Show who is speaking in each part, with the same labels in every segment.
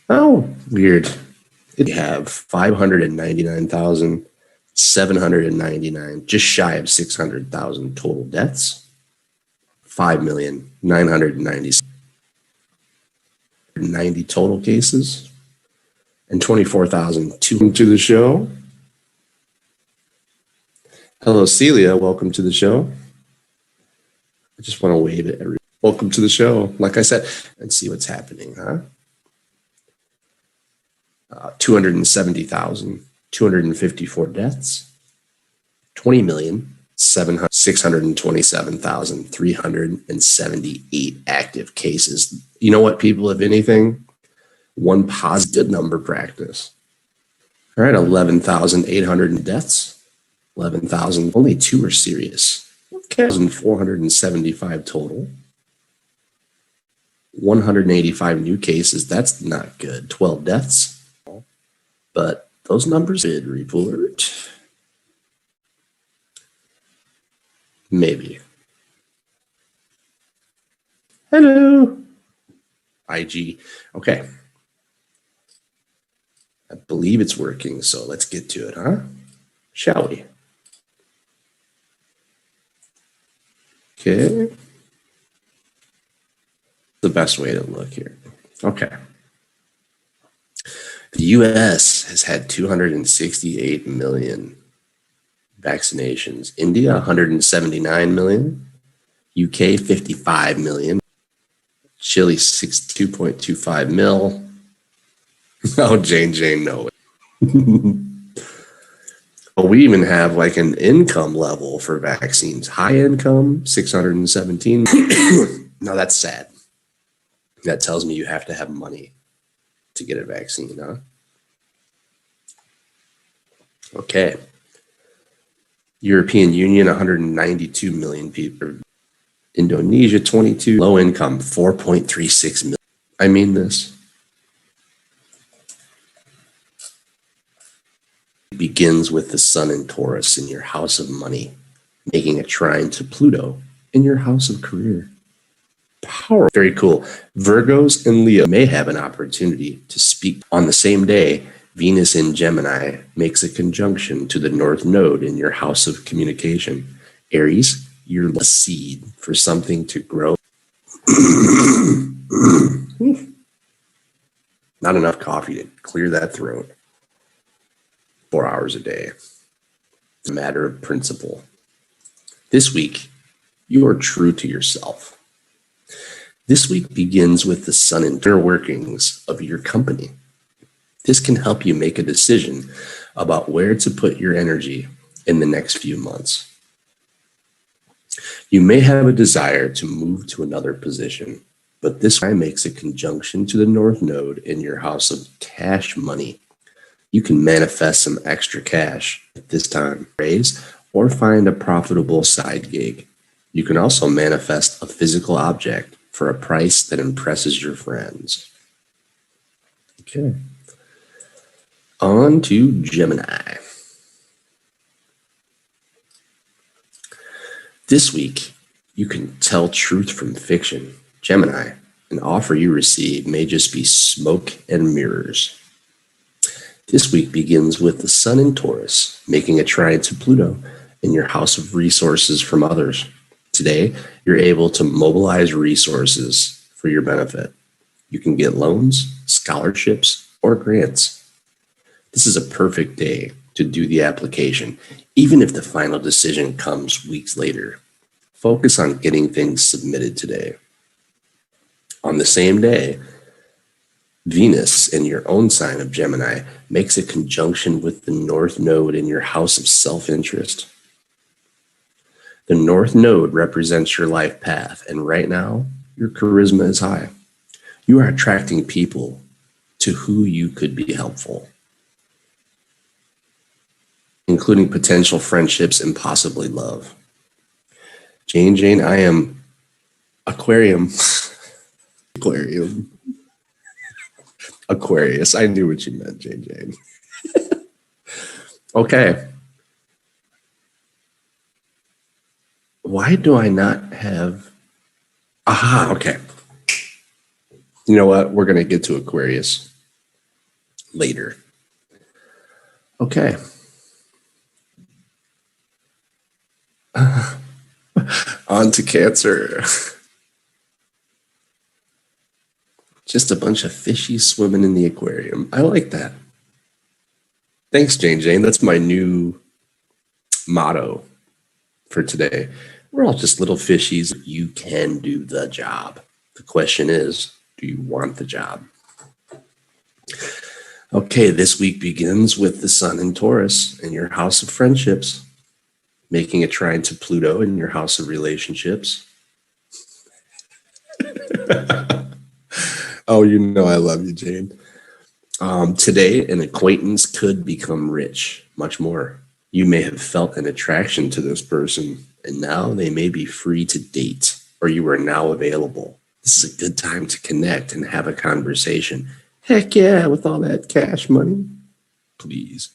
Speaker 1: Oh, weird. We have 599,799, just shy of 600,000 total deaths. 5,990 total cases, and 24,002 to the show. Hello, Celia. Welcome to the show. I just want to wave at everyone. Welcome to the show. Like I said, and see what's happening, huh? 270,254 deaths, 20,627,378 active cases. You know what, people, if anything, one positive number practice. All right, 11,800 deaths, 11,000, only 2 are serious. Okay, 1,475 total. 185 new cases, that's not good. 12 deaths. But those numbers did report. Maybe. Hello. IG. Okay. I believe it's working, so let's get to it, huh? Shall we? Okay. The best way to look here. Okay. The US has had 268 million vaccinations. India, 179 million. UK, 55 million. Chile, 62.25 mil. Oh, Jane, no. Well, we even have like an income level for vaccines. High income, 617. Now that's sad. That tells me you have to have money to get a vaccine, huh? Okay. European Union, 192 million people. Indonesia, 22. Low income, 4.36 million. I mean this. It begins with the sun in Taurus in your house of money, making a trine to Pluto in your house of career. Power. Very cool. Virgos and Leo may have an opportunity to speak on the same day. Venus in Gemini makes a conjunction to the North Node in your house of communication. Aries, you're the seed for something to grow. Not enough coffee to clear that throat. 4 hours a day. It's a matter of principle. This week, you are true to yourself. This week begins with the sun and inner workings of your company. This can help you make a decision about where to put your energy in the next few months. You may have a desire to move to another position, but this time makes a conjunction to the North Node in your house of cash money. You can manifest some extra cash at this time, raise, or find a profitable side gig. You can also manifest a physical object for a price that impresses your friends. Okay. On to Gemini. This week, you can tell truth from fiction. Gemini, an offer you receive may just be smoke and mirrors. This week begins with the sun in Taurus, making a trine to Pluto in your house of resources from others. Today, you're able to mobilize resources for your benefit. You can get loans, scholarships, or grants. This is a perfect day to do the application, even if the final decision comes weeks later. Focus on getting things submitted today. On the same day, Venus in your own sign of Gemini makes a conjunction with the North Node in your house of self-interest. The North Node represents your life path, and right now, your charisma is high. You are attracting people to who you could be helpful, including potential friendships and possibly love. Jane, I am Aquarium. Aquarius. I knew what you meant, Jane. Okay. Why do I not have... Aha, okay. You know what? We're going to get to Aquarius later. Okay. On to Cancer. Just a bunch of fishies swimming in the aquarium. I like that. Thanks, Jane. That's my new motto for today. We're all just little fishies. You can do the job. The question is, do you want the job? Okay, this week begins with the sun in Taurus in your house of friendships, making a trine to Pluto in your house of relationships. Oh, you know I love you, Jane. Today, an acquaintance could become rich, much more. You may have felt an attraction to this person, and now they may be free to date, or you are now available. This is a good time to connect and have a conversation. Heck yeah, with all that cash money. Please.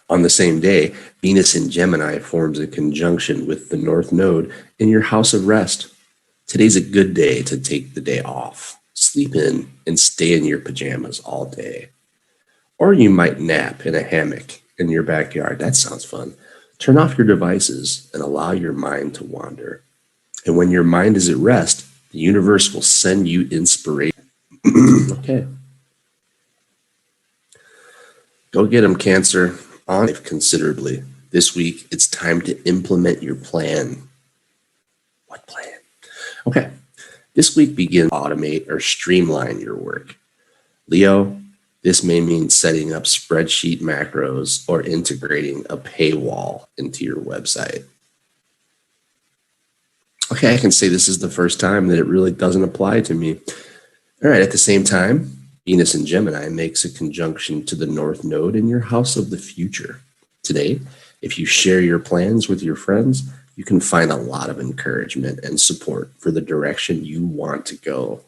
Speaker 1: On the same day, Venus in Gemini forms a conjunction with the North Node in your house of rest. Today's a good day to take the day off, sleep in, and stay in your pajamas all day. Or you might nap in a hammock in your backyard. That sounds fun. Turn off your devices and allow your mind to wander. And when your mind is at rest, the universe will send you inspiration. Okay. Go get them, Cancer. On considerably. This week, it's time to implement your plan. What plan? Okay. This week begins to automate or streamline your work. Leo, this may mean setting up spreadsheet macros or integrating a paywall into your website. Okay, I can say this is the first time that it really doesn't apply to me. All right, at the same time, Venus in Gemini makes a conjunction to the North Node in your house of the future. Today, if you share your plans with your friends, you can find a lot of encouragement and support for the direction you want to go.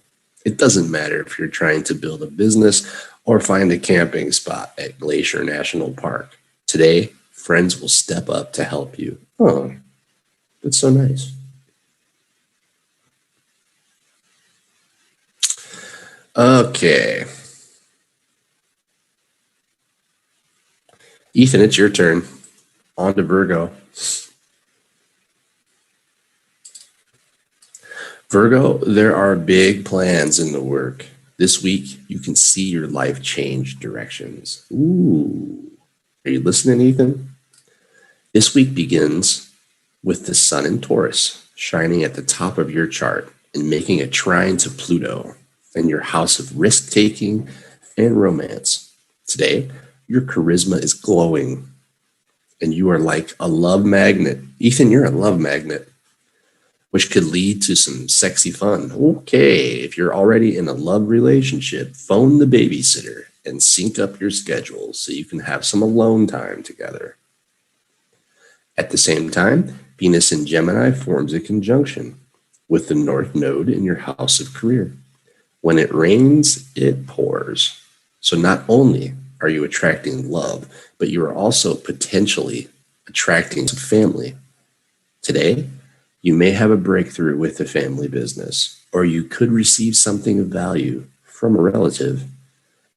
Speaker 1: It doesn't matter if you're trying to build a business or find a camping spot at Glacier National Park. Today, friends will step up to help you. Oh, that's so nice. Okay. Ethan, it's your turn. On to Virgo. Virgo, there are big plans in the work. This week, you can see your life change directions. Ooh. Are you listening, Ethan? This week begins with the sun in Taurus shining at the top of your chart and making a trine to Pluto in your house of risk-taking and romance. Today, your charisma is glowing and you are like a love magnet. Ethan, you're a love magnet, which could lead to some sexy fun. Okay, if you're already in a love relationship, phone the babysitter and sync up your schedules so you can have some alone time together. At the same time, Venus in Gemini forms a conjunction with the North Node in your house of career. When it rains, it pours. So not only are you attracting love, but you are also potentially attracting family. Today, you may have a breakthrough with the family business, or you could receive something of value from a relative.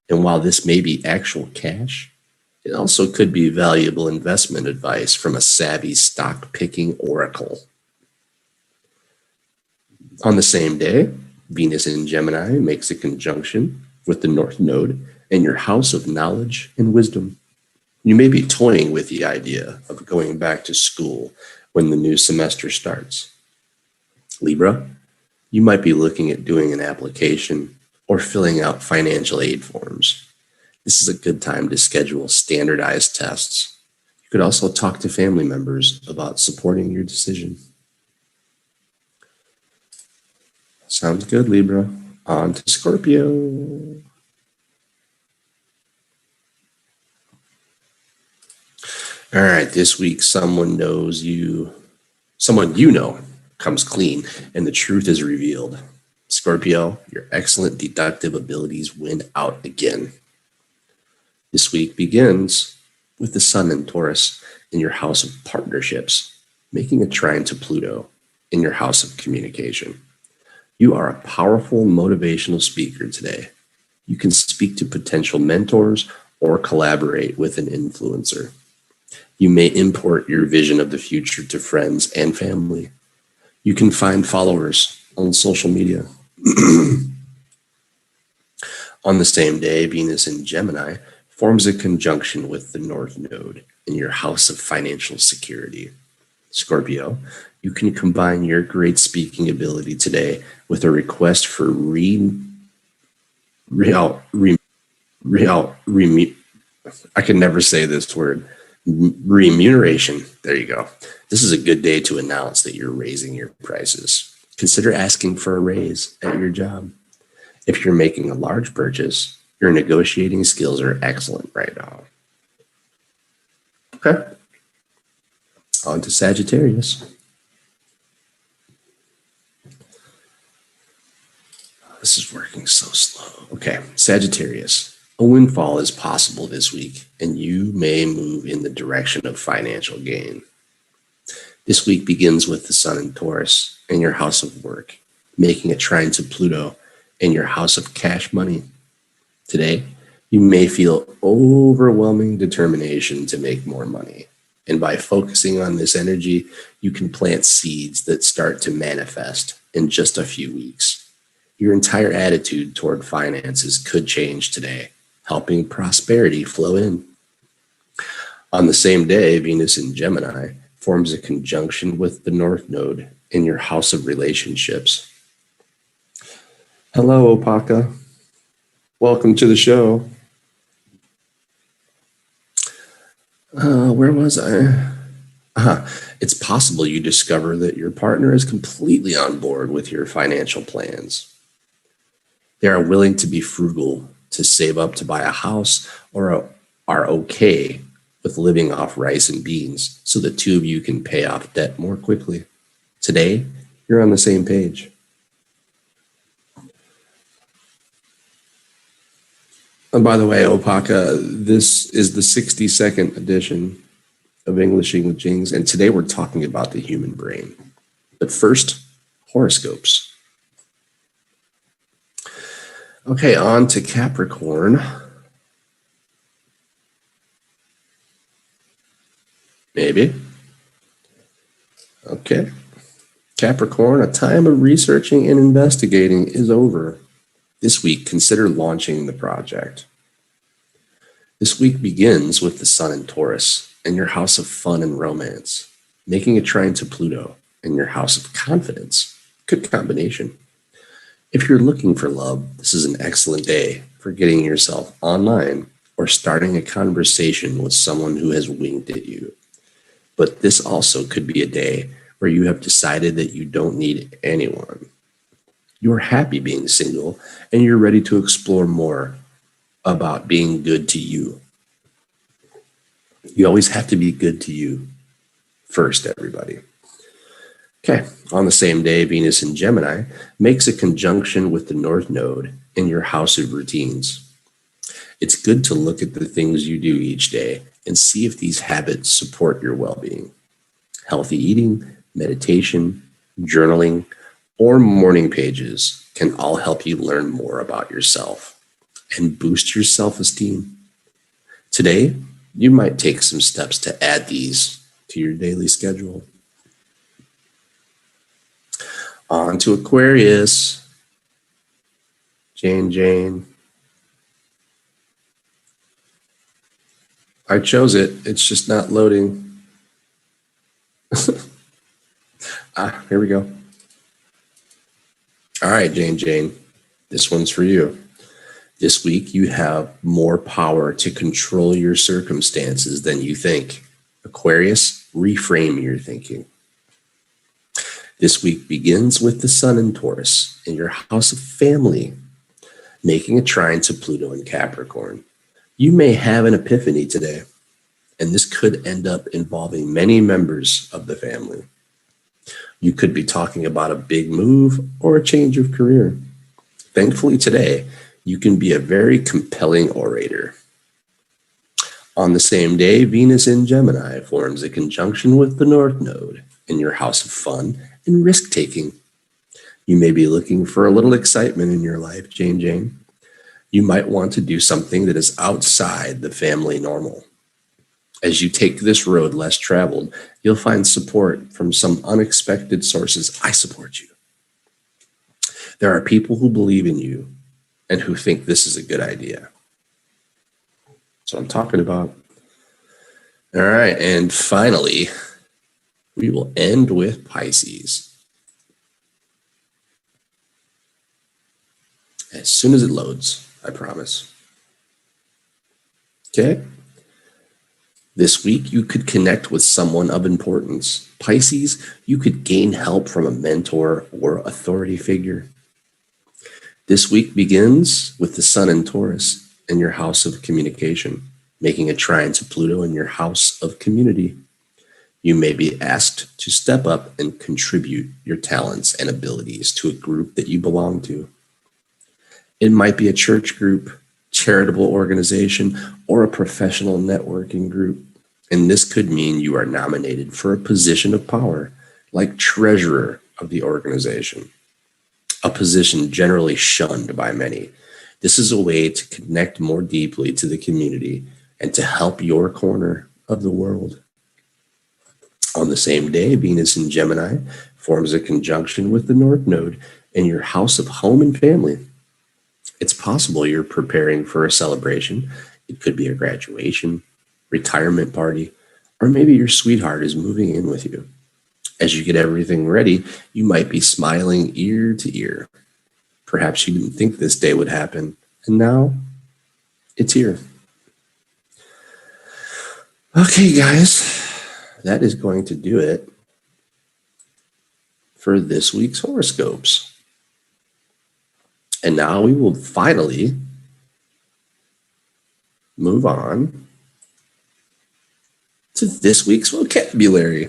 Speaker 1: And while this may be actual cash, it also could be valuable investment advice from a savvy stock-picking oracle. On the same day, Venus in Gemini makes a conjunction with the North Node in your house of knowledge and wisdom. You may be toying with the idea of going back to school when the new semester starts. Libra, you might be looking at doing an application or filling out financial aid forms. This is a good time to schedule standardized tests. You could also talk to family members about supporting your decision. Sounds good, Libra. On to Scorpio. All right, this week someone you know comes clean and the truth is revealed. Scorpio, your excellent deductive abilities win out again. This week begins with the sun in Taurus in your house of partnerships, making a trine to Pluto in your house of communication. You are a powerful motivational speaker today. You can speak to potential mentors or collaborate with an influencer. You may import your vision of the future to friends and family. You can find followers on social media. On the same day, Venus in Gemini forms a conjunction with the North Node in your house of financial security. Scorpio, you can combine your great speaking ability today with a request for I can never say this word. Remuneration. There you go. This is a good day to announce that you're raising your prices. Consider asking for a raise at your job. If you're making a large purchase, your negotiating skills are excellent right now. Okay. On to Sagittarius. This is working so slow. Okay, Sagittarius. A windfall is possible this week, and you may move in the direction of financial gain. This week begins with the Sun in Taurus in your house of work, making a trine to Pluto in your house of cash money. Today, you may feel overwhelming determination to make more money. And by focusing on this energy, you can plant seeds that start to manifest in just a few weeks. Your entire attitude toward finances could change today, helping prosperity flow in. On the same day, Venus in Gemini forms a conjunction with the North Node in your house of relationships. Hello, Opaka. Welcome to the show. Where was I? It's possible you discover that your partner is completely on board with your financial plans. They are willing to be frugal, to save up to buy a house, or are okay with living off rice and beans so the two of you can pay off debt more quickly. Today, you're on the same page. And by the way, Opaka, this is the 62nd edition of Englishing with Jings, and today we're talking about the human brain. But first, horoscopes. Okay, on to Capricorn. Maybe. Okay. Capricorn, a time of researching and investigating is over. This week, consider launching the project. This week begins with the Sun in Taurus in your house of fun and romance, making a trine to Pluto in your house of confidence. Good combination. If you're looking for love, this is an excellent day for getting yourself online or starting a conversation with someone who has winked at you. But this also could be a day where you have decided that you don't need anyone. You're happy being single and you're ready to explore more about being good to you. You always have to be good to you first, everybody. Okay, on the same day, Venus in Gemini makes a conjunction with the North Node in your house of routines. It's good to look at the things you do each day and see if these habits support your well-being. Healthy eating, meditation, journaling, or morning pages can all help you learn more about yourself and boost your self-esteem. Today, you might take some steps to add these to your daily schedule. On to Aquarius. Jane. I chose it. It's just not loading. Here we go. All right, Jane. This one's for you. This week, you have more power to control your circumstances than you think. Aquarius, reframe your thinking. This week begins with the Sun in Taurus in your house of family, making a trine to Pluto in Capricorn. You may have an epiphany today, and this could end up involving many members of the family. You could be talking about a big move or a change of career. Thankfully today, you can be a very compelling orator. On the same day, Venus in Gemini forms a conjunction with the North Node in your house of fun and risk-taking. You may be looking for a little excitement in your life, Jane. You might want to do something that is outside the family normal. As you take this road less traveled, you'll find support from some unexpected sources. I support you. There are people who believe in you and who think this is a good idea. That's what I'm talking about. All right, and finally, we will end with Pisces. As soon as it loads, I promise. Okay? This week, you could connect with someone of importance. Pisces, you could gain help from a mentor or authority figure. This week begins with the Sun in Taurus in your house of communication, making a trine to Pluto in your house of community. You may be asked to step up and contribute your talents and abilities to a group that you belong to. It might be a church group, charitable organization, or a professional networking group. And this could mean you are nominated for a position of power, like treasurer of the organization, a position generally shunned by many. This is a way to connect more deeply to the community and to help your corner of the world. On the same day, Venus in Gemini forms a conjunction with the North Node in your house of home and family. It's possible you're preparing for a celebration. It could be a graduation, retirement party, or maybe your sweetheart is moving in with you. As you get everything ready, you might be smiling ear to ear. Perhaps you didn't think this day would happen, and now it's here. Okay, guys, that is going to do it for this week's horoscopes. And now we will finally move on to this week's vocabulary.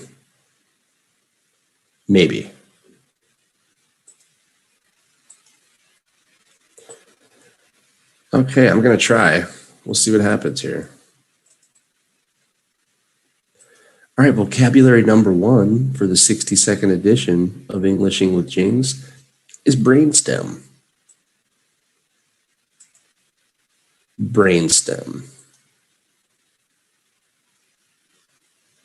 Speaker 1: Maybe. Okay, I'm going to try. We'll see what happens here. All right, vocabulary number 1 for the 62nd edition of Englishing with James is brainstem. Brainstem.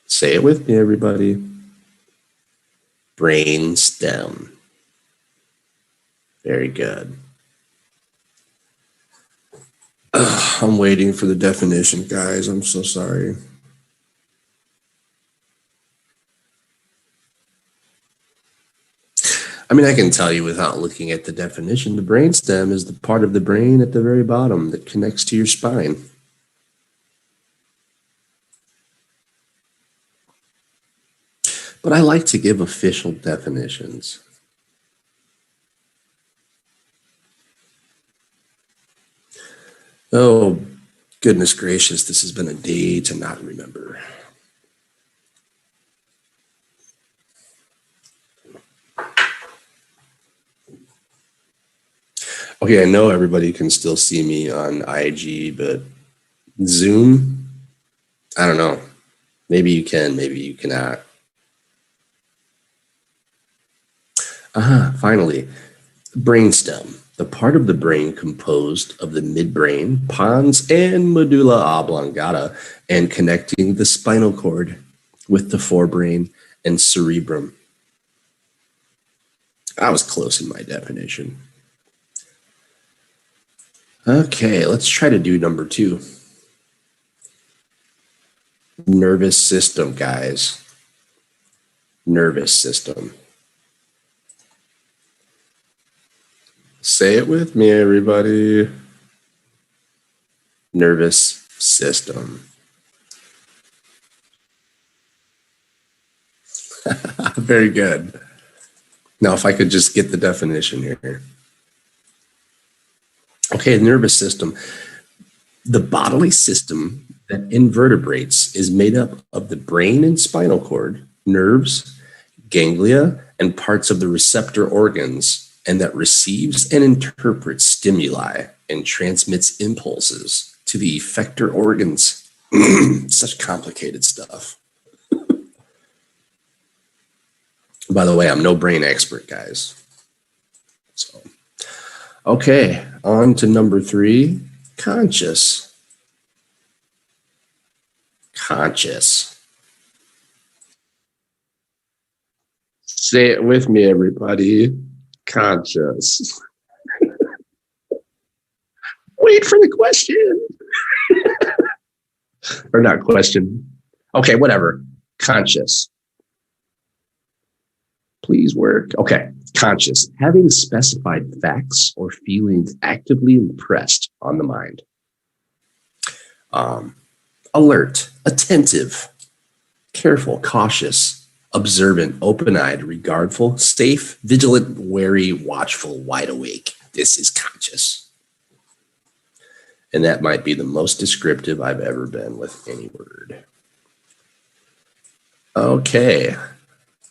Speaker 1: Say it with me, everybody. Brainstem. Very good. I'm waiting for the definition, guys. I'm so sorry. I mean, I can tell you without looking at the definition, the brainstem is the part of the brain at the very bottom that connects to your spine. But I like to give official definitions. Oh, goodness gracious, this has been a day to not remember. Okay, I know everybody can still see me on IG, but Zoom, I don't know. Maybe you can, maybe you cannot. Finally, brainstem, the part of the brain composed of the midbrain, pons, and medulla oblongata, and connecting the spinal cord with the forebrain and cerebrum. I was close in my definition. Okay, let's try to do number 2. Nervous system, guys. Nervous system. Say it with me, everybody. Nervous system. Very good. Now, if I could just get the definition here. Okay, nervous system. The bodily system that invertebrates is made up of the brain and spinal cord, nerves, ganglia, and parts of the receptor organs, and that receives and interprets stimuli and transmits impulses to the effector organs. Such complicated stuff. By the way, I'm no brain expert, guys. So, Okay, on to number 3, conscious. Conscious. Say it with me, everybody. Conscious. Wait for the question. Or not question. Okay, whatever. Conscious. Please work. Okay, conscious. Having specified facts or feelings actively impressed on the mind. Alert, attentive, careful, cautious, observant, open-eyed, regardful, safe, vigilant, wary, watchful, wide awake. This is conscious. And that might be the most descriptive I've ever been with any word. Okay,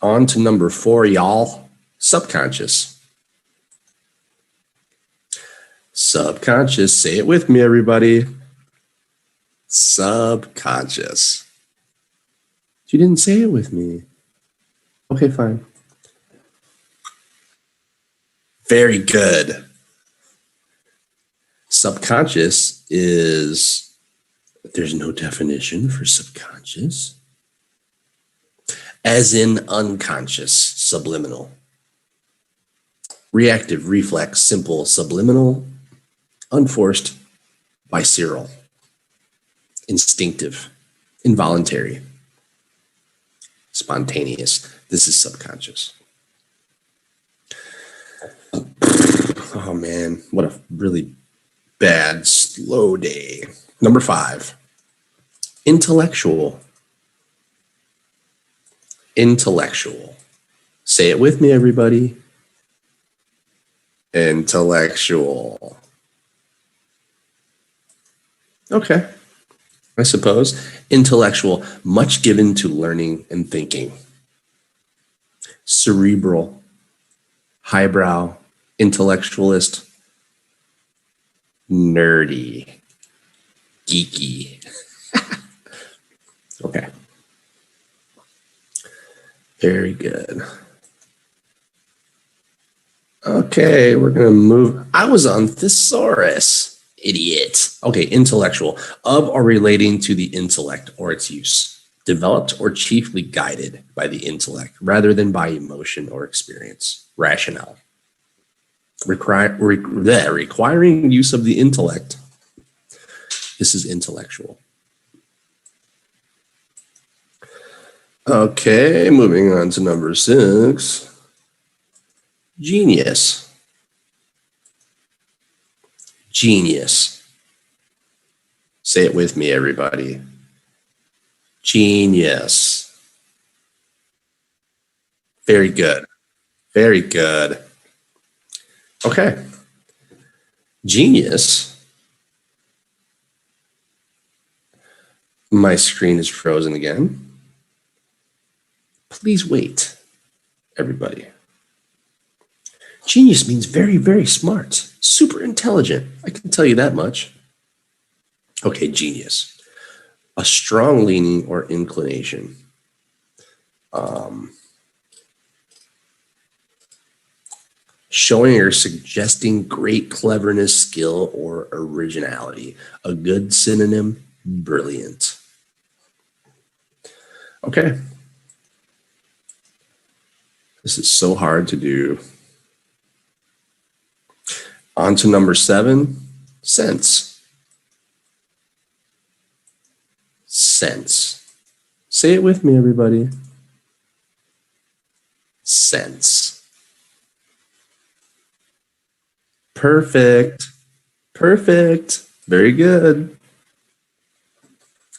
Speaker 1: on to number 4, y'all. Subconscious. Subconscious. Say it with me, everybody. Subconscious. You didn't say it with me. Okay, fine. Very good. Subconscious is, there's no definition for subconscious. As in unconscious, subliminal. Reactive, reflex, simple, subliminal, unforced, visceral, instinctive, involuntary, spontaneous. This is subconscious. Oh man, what a really bad, slow day. Number 5, intellectual. Intellectual. Say it with me, everybody. Intellectual. Okay, I suppose. Intellectual, much given to learning and thinking. Cerebral, highbrow, intellectualist, nerdy, geeky. Okay. Very good. Okay, we're going to move. I was on thesaurus, idiot. Okay, intellectual, of or relating to the intellect or its use, developed or chiefly guided by the intellect rather than by emotion or experience, rationale. Requiring use of the intellect. This is intellectual. Okay, moving on to number 6. Genius. Genius. Say it with me, everybody. Genius. Very good. Very good. Okay. Genius. My screen is frozen again. Please wait, everybody. Genius means very, very smart, super intelligent. I can tell you that much. Okay, genius. A strong leaning or inclination. Showing or suggesting great cleverness, skill, or originality. A good synonym, brilliant. Okay. This is so hard to do. On to number 7, sense. Sense. Say it with me, everybody. Sense. Perfect. Perfect. Very good.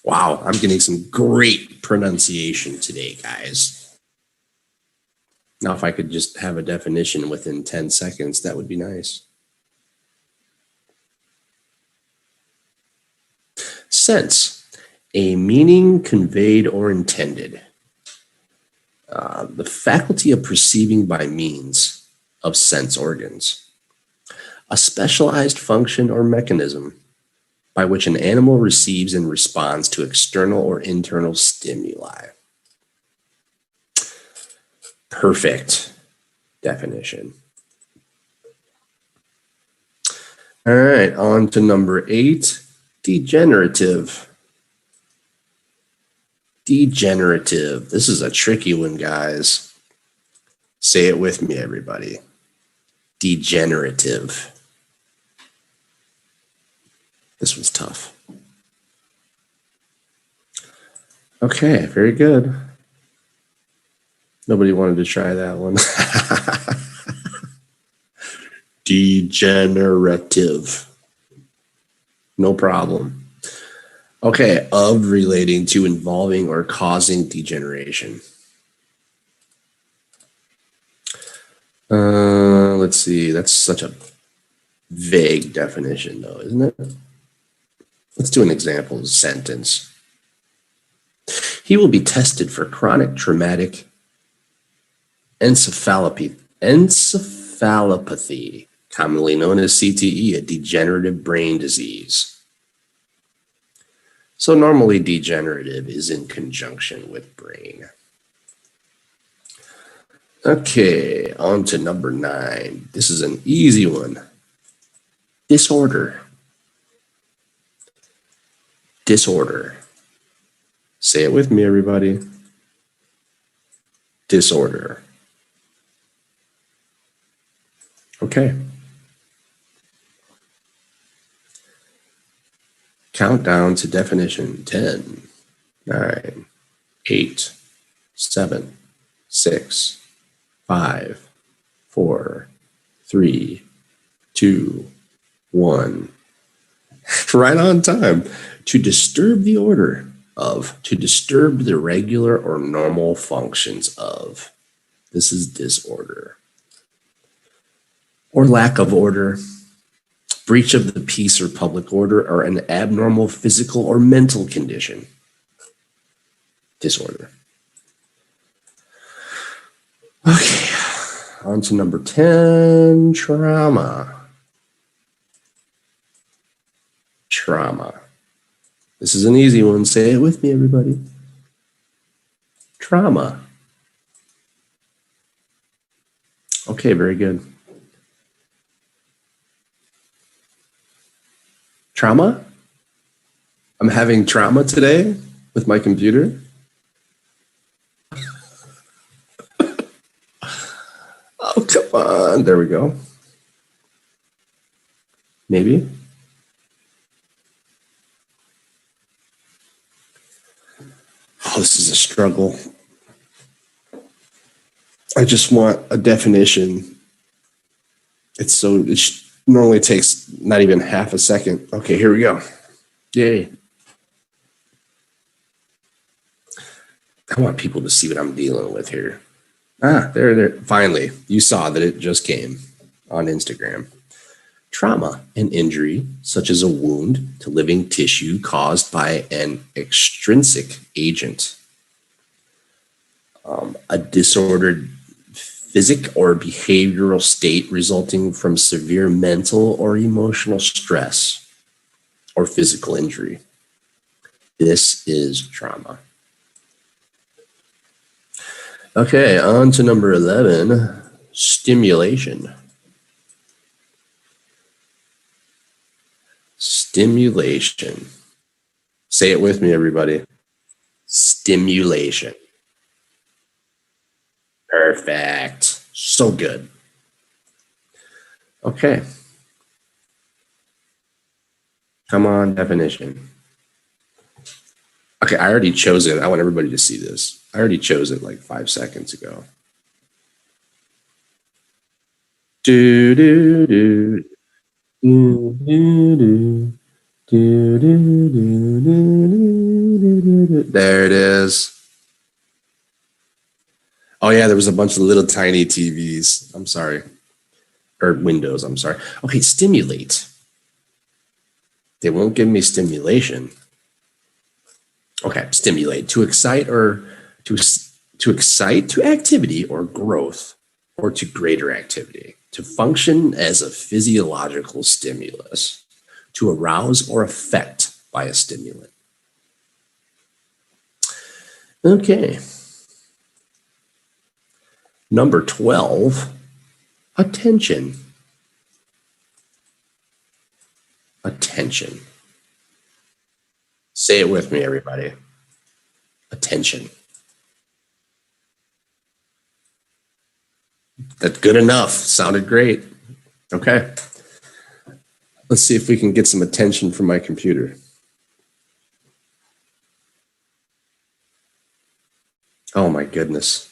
Speaker 1: Wow, I'm getting some great pronunciation today, guys. Now, if I could just have a definition within 10 seconds, that would be nice. Sense, a meaning conveyed or intended. The faculty of perceiving by means of sense organs. A specialized function or mechanism by which an animal receives and responds to external or internal stimuli. Perfect definition. All right, on to number 8, degenerative. Degenerative. This is a tricky one, guys. Say it with me, everybody. Degenerative. This one's tough. Okay, very good. Nobody wanted to try that one. Degenerative. No problem. Okay, of relating to, involving, or causing degeneration. Let's see. That's such a vague definition, though, isn't it? Let's do an example sentence. He will be tested for chronic traumatic encephalopathy, commonly known as CTE, a degenerative brain disease. So normally degenerative is in conjunction with brain. Okay, on to number 9. This is an easy one. Disorder. Disorder. Say it with me, everybody. Disorder. Okay. Countdown to definition. 10, 9, 8, 7, 6, 5, 4, 3, 2, 1. Right on time. To disturb the order of, to disturb the regular or normal functions of. This is disorder. Or lack of order, breach of the peace or public order, or an abnormal physical or mental condition. Disorder. Okay, on to number 10, trauma. Trauma. This is an easy one. Say it with me, everybody. Trauma. Okay, very good. Trauma? I'm having trauma today with my computer. Oh, come on. There we go. Maybe. Oh, this is a struggle. I just want a definition. It normally takes not even half a second. Okay, here we go. Yay. I want people to see what I'm dealing with here. There. Finally, you saw that it just came on Instagram. Trauma, an injury such as a wound to living tissue caused by an extrinsic agent. A disordered physic or behavioral state resulting from severe mental or emotional stress or physical injury. This is trauma. Okay, on to number 11, stimulation. Stimulation. Say it with me, everybody. Stimulation. Perfect. So good. Okay. Come on, definition. Okay, I already chose it. I want everybody to see this. I already chose it like 5 seconds ago. Do do do do do do do do do. There it is. Oh yeah, there was a bunch of little tiny TVs. I'm sorry. Or windows, I'm sorry. Okay, stimulate. They won't give me stimulation. Okay, stimulate. To excite or to excite to activity or growth or to greater activity. To function as a physiological stimulus. To arouse or affect by a stimulant. Okay. Number 12, attention. Attention. Say it with me, everybody. Attention. That's good enough. Sounded great. Okay. Let's see if we can get some attention from my computer. Oh my goodness.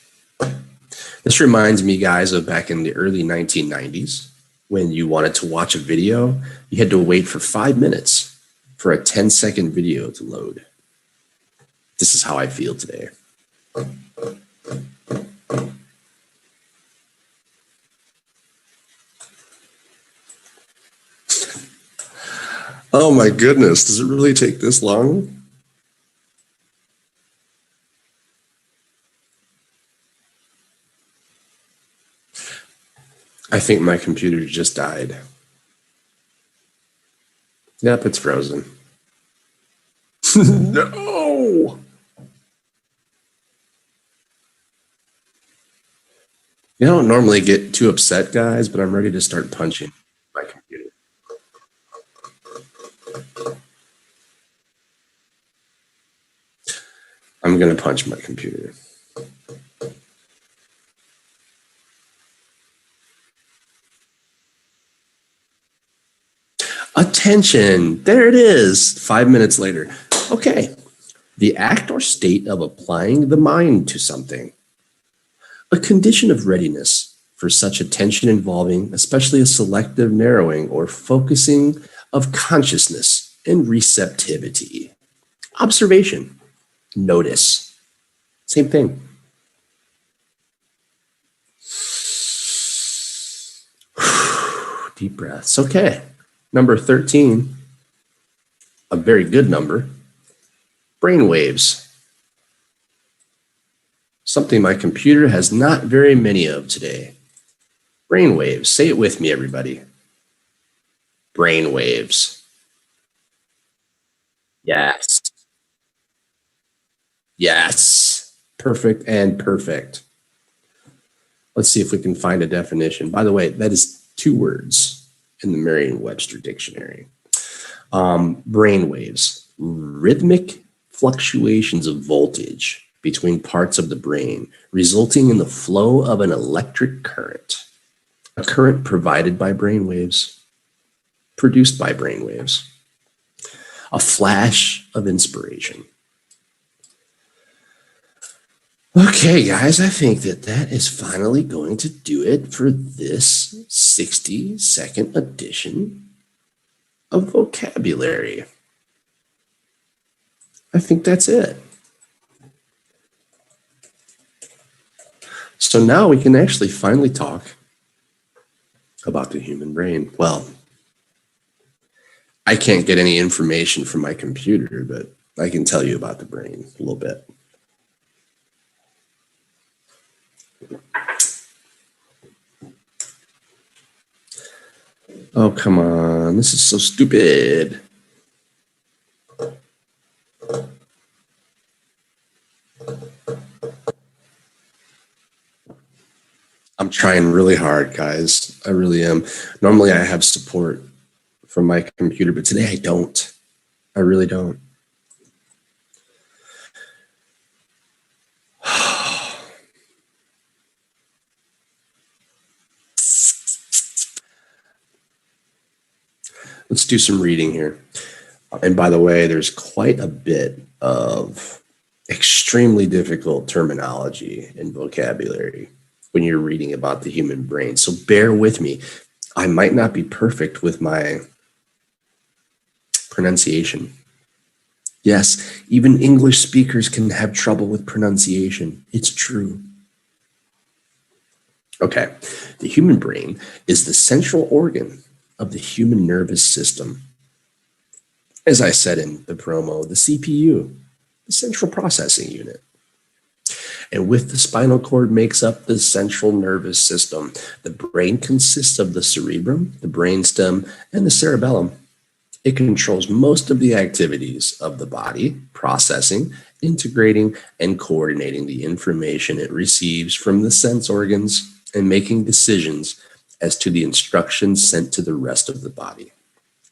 Speaker 1: This reminds me, guys, of back in the early 1990s when you wanted to watch a video, you had to wait for 5 minutes for a 10-second video to load. This is how I feel today. Oh my goodness, does it really take this long? I think my computer just died. Yep, it's frozen. No! You don't normally get too upset, guys, but I'm ready to start punching my computer. I'm going to punch my computer. Attention. There it is. 5 minutes later. Okay. The act or state of applying the mind to something. A condition of readiness for such attention involving especially a selective narrowing or focusing of consciousness and receptivity. Observation. Notice. Same thing. Deep breaths. Okay. Number 13, a very good number, brain waves. Something my computer has not very many of today. Brain waves. Say it with me, everybody. Brain waves. Yes. Yes. Perfect and perfect. Let's see if we can find a definition. By the way, that is 2 words in the Merriam-Webster dictionary. Brain waves, rhythmic fluctuations of voltage between parts of the brain, resulting in the flow of an electric current. A current provided by brain waves, produced by brain waves. A flash of inspiration. Okay, guys, I think that is finally going to do it for this 60-second edition of vocabulary. I think that's it. So now we can actually finally talk about the human brain. Well, I can't get any information from my computer, but I can tell you about the brain a little bit. Oh, come on. This is so stupid. I'm trying really hard, guys. I really am. Normally I have support from my computer, but today I don't. I really don't. Let's do some reading here. And by the way, there's quite a bit of extremely difficult terminology and vocabulary when you're reading about the human brain. So bear with me. I might not be perfect with my pronunciation. Yes, even English speakers can have trouble with pronunciation. It's true. Okay, the human brain is the central organ of the human nervous system. As I said in the promo, the CPU, the central processing unit. And with the spinal cord makes up the central nervous system. The brain consists of the cerebrum, the brainstem, and the cerebellum. It controls most of the activities of the body, processing, integrating, and coordinating the information it receives from the sense organs and making decisions as to the instructions sent to the rest of the body.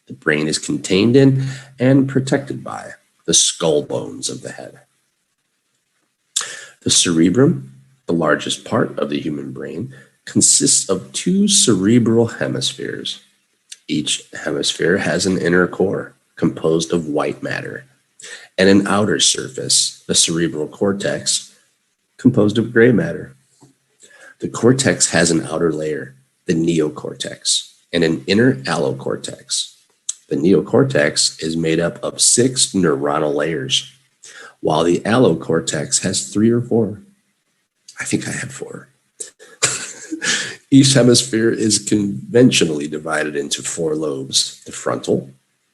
Speaker 1: The brain is contained in and protected by the skull bones of the head. The cerebrum, the largest part of the human brain, consists of two cerebral hemispheres. Each hemisphere has an inner core composed of white matter and an outer surface, the cerebral cortex, composed of gray matter. The cortex has an outer layer, the neocortex, and an inner allocortex. The neocortex is made up of 6 neuronal layers, while the allocortex has 3 or 4. I think I had 4. Each hemisphere is conventionally divided into 4 lobes: the frontal,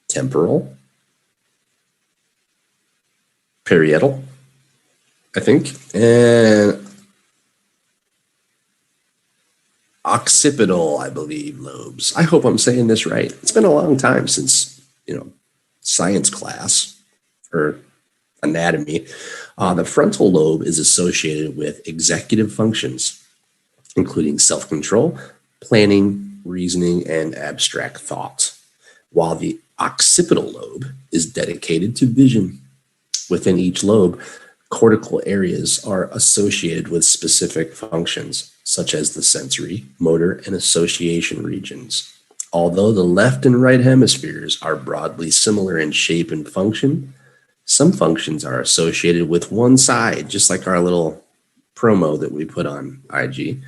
Speaker 1: temporal, parietal, I think, and occipital, I believe, lobes. I hope I'm saying this right. It's been a long time since, science class or anatomy. The frontal lobe is associated with executive functions, including self-control, planning, reasoning, and abstract thought, while the occipital lobe is dedicated to vision. Within each lobe, cortical areas are associated with specific functions, such as the sensory, motor, and association regions. Although the left and right hemispheres are broadly similar in shape and function, some functions are associated with one side, just like our little promo that we put on IG,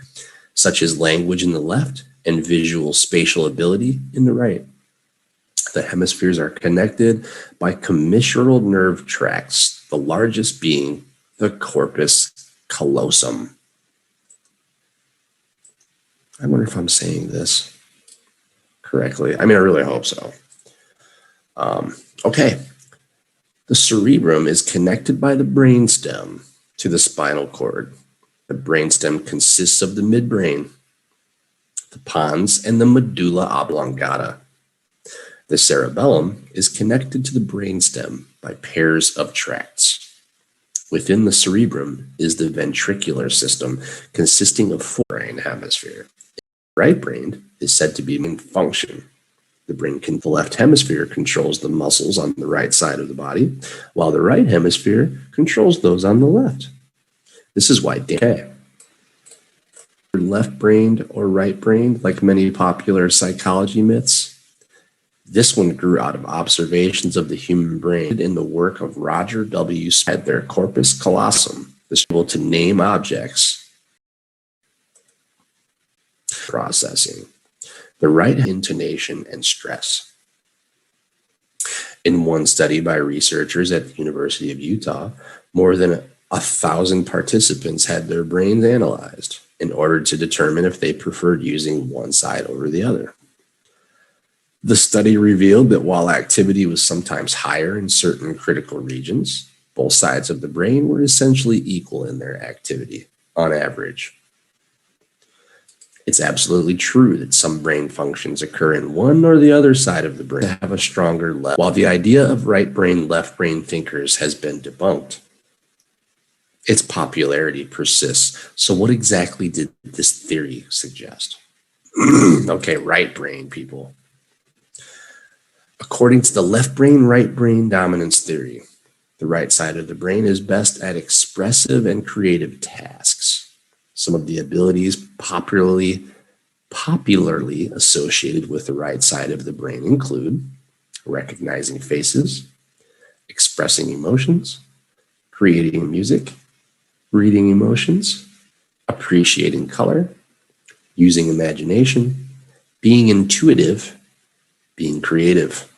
Speaker 1: such as language in the left and visual spatial ability in the right. The hemispheres are connected by commissural nerve tracts, the largest being the Corpus Callosum. I wonder if I'm saying this correctly. I mean, I really hope so. Okay. The cerebrum is connected by the brainstem to the spinal cord. The brainstem consists of the midbrain, the pons, and the medulla oblongata. The cerebellum is connected to the brainstem by pairs of tracts. Within the cerebrum is the ventricular system, consisting of 4 brain hemispheres. The right brain is said to be in function. The left hemisphere controls the muscles on the right side of the body, while the right hemisphere controls those on the left. This is why left-brained or right-brained, like many popular psychology myths. This one grew out of observations of the human brain in the work of Roger W. Smith, their Corpus Callosum, is able to name objects. Processing. The right intonation and stress. In one study by researchers at the University of Utah, more than 1,000 participants had their brains analyzed in order to determine if they preferred using one side over the other. The study revealed that while activity was sometimes higher in certain critical regions, both sides of the brain were essentially equal in their activity, on average. It's absolutely true that some brain functions occur in one or the other side of the brain to have a stronger left, while the idea of right brain, left brain thinkers has been debunked. Its popularity persists. So what exactly did this theory suggest? Okay, right brain people. According to the left brain, right brain dominance theory, the right side of the brain is best at expressive and creative tasks. Some of the abilities popularly associated with the right side of the brain include recognizing faces, expressing emotions, creating music, reading emotions, appreciating color, using imagination, being intuitive, being creative.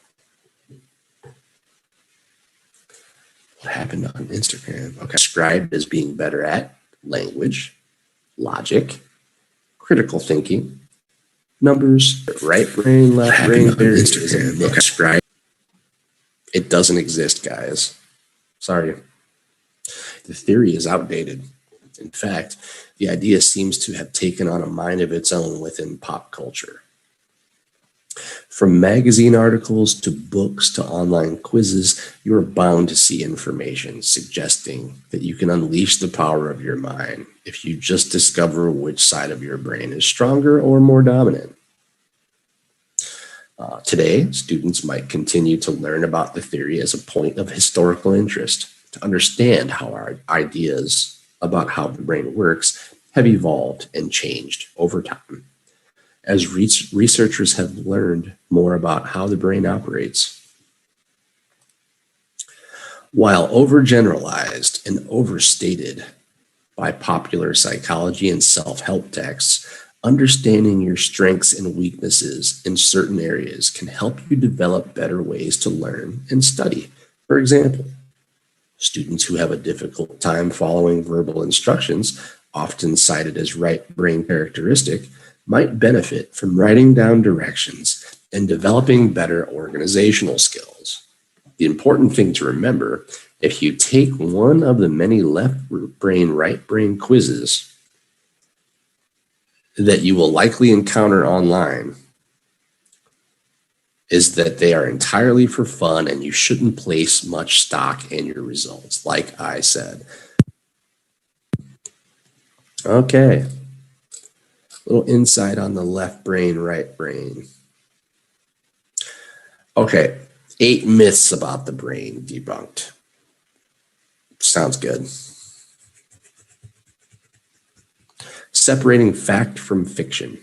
Speaker 1: What happened on Instagram? Okay. Described as being better at language, logic, critical thinking, numbers, right brain, left brain. There is a mix, right? It doesn't exist, guys. Sorry. The theory is outdated. In fact, the idea seems to have taken on a mind of its own within pop culture. From magazine articles to books to online quizzes, you are bound to see information suggesting that you can unleash the power of your mind if you just discover which side of your brain is stronger or more dominant. Today, students might continue to learn about the theory as a point of historical interest to understand how our ideas about how the brain works have evolved and changed over time. As researchers have learned more about how the brain operates. While overgeneralized and overstated by popular psychology and self-help texts, understanding your strengths and weaknesses in certain areas can help you develop better ways to learn and study. For example, students who have a difficult time following verbal instructions, often cited as right brain characteristic, might benefit from writing down directions and developing better organizational skills. The important thing to remember, if you take one of the many left brain, right brain quizzes that you will likely encounter online, is that they are entirely for fun and you shouldn't place much stock in your results, like I said. Okay, a little insight on the left brain, right brain. Okay, 8 myths about the brain debunked. Sounds good. Separating fact from fiction.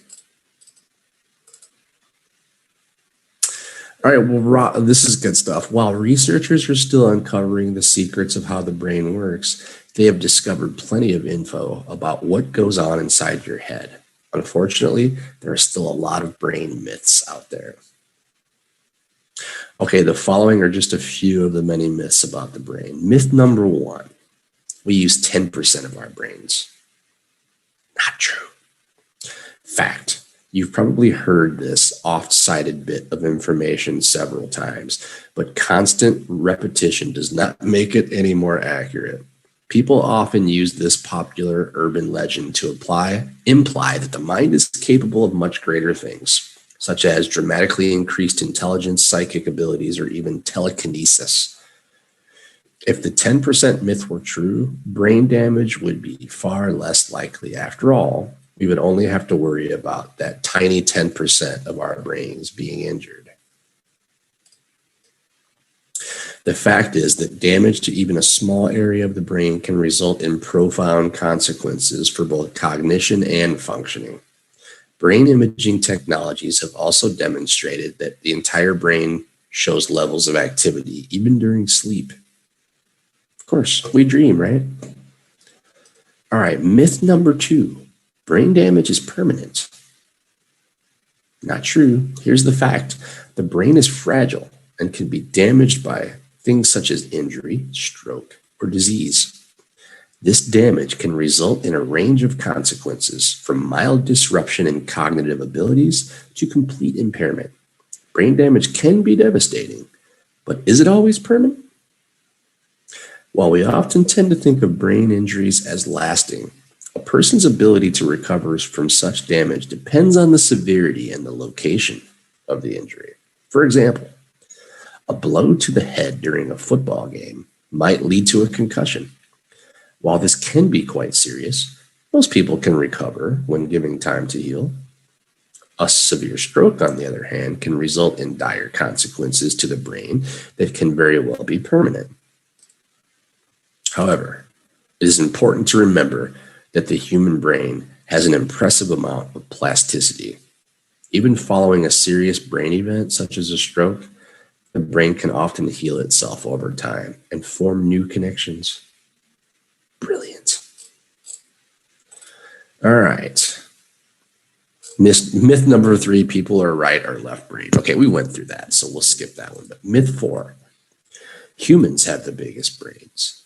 Speaker 1: All right, well, this is good stuff. While researchers are still uncovering the secrets of how the brain works, they have discovered plenty of info about what goes on inside your head. Unfortunately, there are still a lot of brain myths out there. Okay, the following are just a few of the many myths about the brain. Myth number 1, we use 10% of our brains. Not true. Fact, you've probably heard this oft-cited bit of information several times, but constant repetition does not make it any more accurate. People often use this popular urban legend to imply that the mind is capable of much greater things, such as dramatically increased intelligence, psychic abilities, or even telekinesis. If the 10% myth were true, brain damage would be far less likely. After all, we would only have to worry about that tiny 10% of our brains being injured. The fact is that damage to even a small area of the brain can result in profound consequences for both cognition and functioning. Brain imaging technologies have also demonstrated that the entire brain shows levels of activity even during sleep. Of course, we dream, right? All right, myth number 2, brain damage is permanent. Not true. Here's the fact. The brain is fragile and can be damaged by things such as injury, stroke, or disease. This damage can result in a range of consequences, from mild disruption in cognitive abilities to complete impairment. Brain damage can be devastating, but is it always permanent? While we often tend to think of brain injuries as lasting, a person's ability to recover from such damage depends on the severity and the location of the injury. For example, a blow to the head during a football game might lead to a concussion. While this can be quite serious, most people can recover when given time to heal. A severe stroke, on the other hand, can result in dire consequences to the brain that can very well be permanent. However, it is important to remember that the human brain has an impressive amount of plasticity. Even following a serious brain event such as a stroke, the brain can often heal itself over time and form new connections. Brilliant. All right. Myth number 3, people are right or left brain. Okay, we went through that, so we'll skip that one. But myth 4, humans have the biggest brains.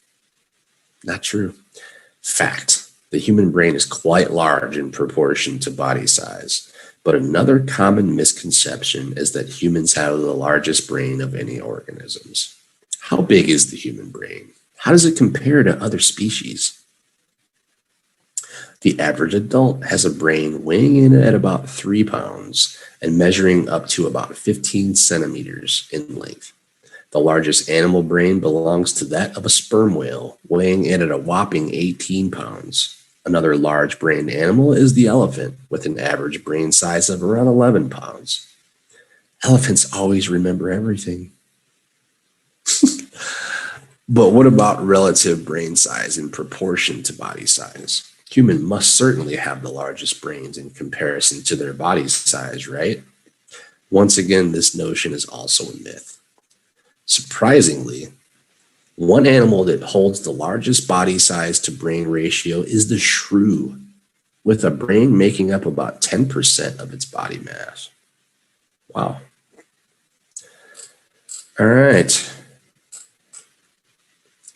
Speaker 1: Not true. Fact, the human brain is quite large in proportion to body size. But another common misconception is that humans have the largest brain of any organisms. How big is the human brain? How does it compare to other species? The average adult has a brain weighing in at about 3 pounds and measuring up to about 15 centimeters in length. The largest animal brain belongs to that of a sperm whale, weighing in at a whopping 18 pounds. Another large-brained animal is the elephant, with an average brain size of around 11 pounds. Elephants always remember everything. But what about relative brain size in proportion to body size? Human must certainly have the largest brains in comparison to their body size, right? Once again, this notion is also a myth. Surprisingly, one animal that holds the largest body size to brain ratio is the shrew, with a brain making up about 10% of its body mass. Wow. All right.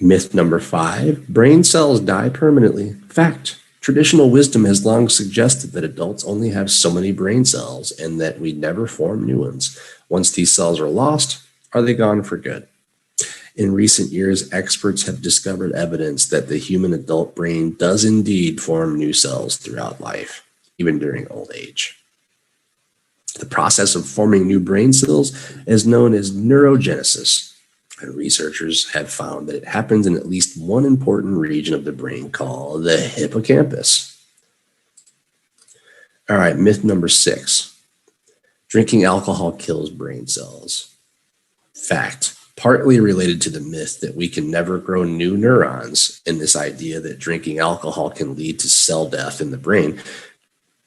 Speaker 1: Myth number 5, brain cells die permanently. Fact, traditional wisdom has long suggested that adults only have so many brain cells and that we never form new ones. Once these cells are lost, are they gone for good? In recent years, experts have discovered evidence that the human adult brain does indeed form new cells throughout life, even during old age. The process of forming new brain cells is known as neurogenesis. And researchers have found that it happens in at least one important region of the brain called the hippocampus. All right, myth number 6. Drinking alcohol kills brain cells. Fact, partly related to the myth that we can never grow new neurons and this idea that drinking alcohol can lead to cell death in the brain.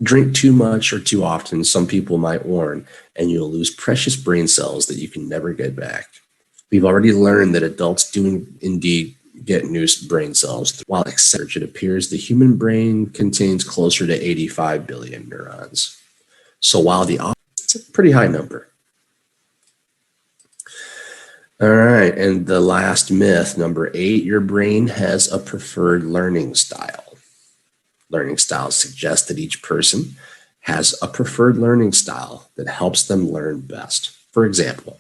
Speaker 1: Drink too much or too often, some people might warn, and you'll lose precious brain cells that you can never get back. We've already learned that adults do indeed get new brain cells. While it appears the human brain contains closer to 85 billion neurons. So while it's a pretty high number. All right, and the last myth, number 8, your brain has a preferred learning style. Learning styles suggest that each person has a preferred learning style that helps them learn best. For example,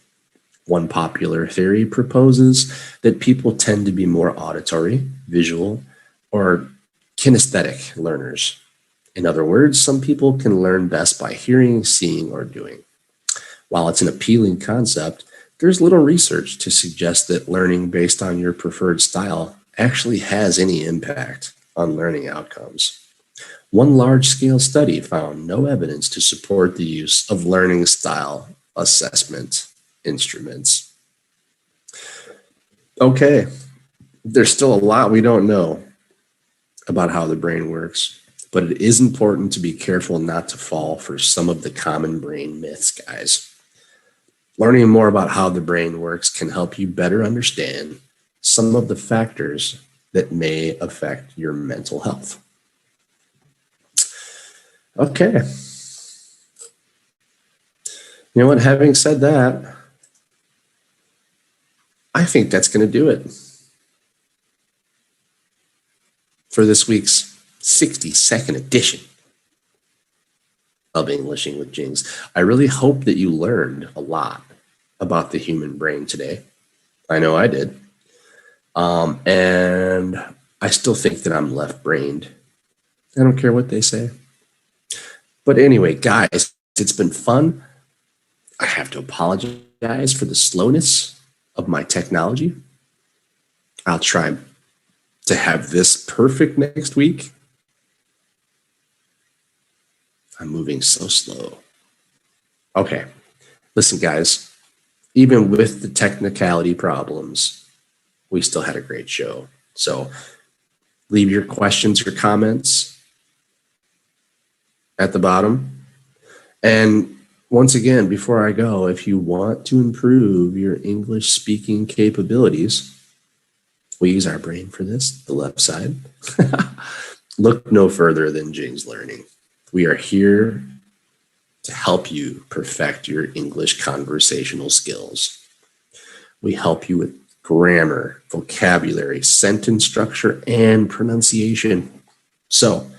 Speaker 1: one popular theory proposes that people tend to be more auditory, visual, or kinesthetic learners. In other words, some people can learn best by hearing, seeing, or doing. While it's an appealing concept, there's little research to suggest that learning based on your preferred style actually has any impact on learning outcomes. One large-scale study found no evidence to support the use of learning style assessment instruments. Okay, there's still a lot we don't know about how the brain works, but it is important to be careful not to fall for some of the common brain myths, guys. Learning more about how the brain works can help you better understand some of the factors that may affect your mental health. Okay. You know what, having said that, I think that's going to do it for this week's 60-second edition of Englishing with Jings. I really hope that you learned a lot about the human brain today. I know I did. And I still think that I'm left-brained. I don't care what they say. But anyway, guys, it's been fun. I have to apologize for the slowness of my technology. I'll try to have this perfect next week. I'm moving so slow. Okay, listen, guys, even with the technicality problems, we still had a great show. So leave your questions or comments at the bottom. And once again, before I go, if you want to improve your English speaking capabilities, we use our brain for this, the left side. Look no further than Jings Learning. We are here to help you perfect your English conversational skills. We help you with grammar, vocabulary, sentence structure, and pronunciation. So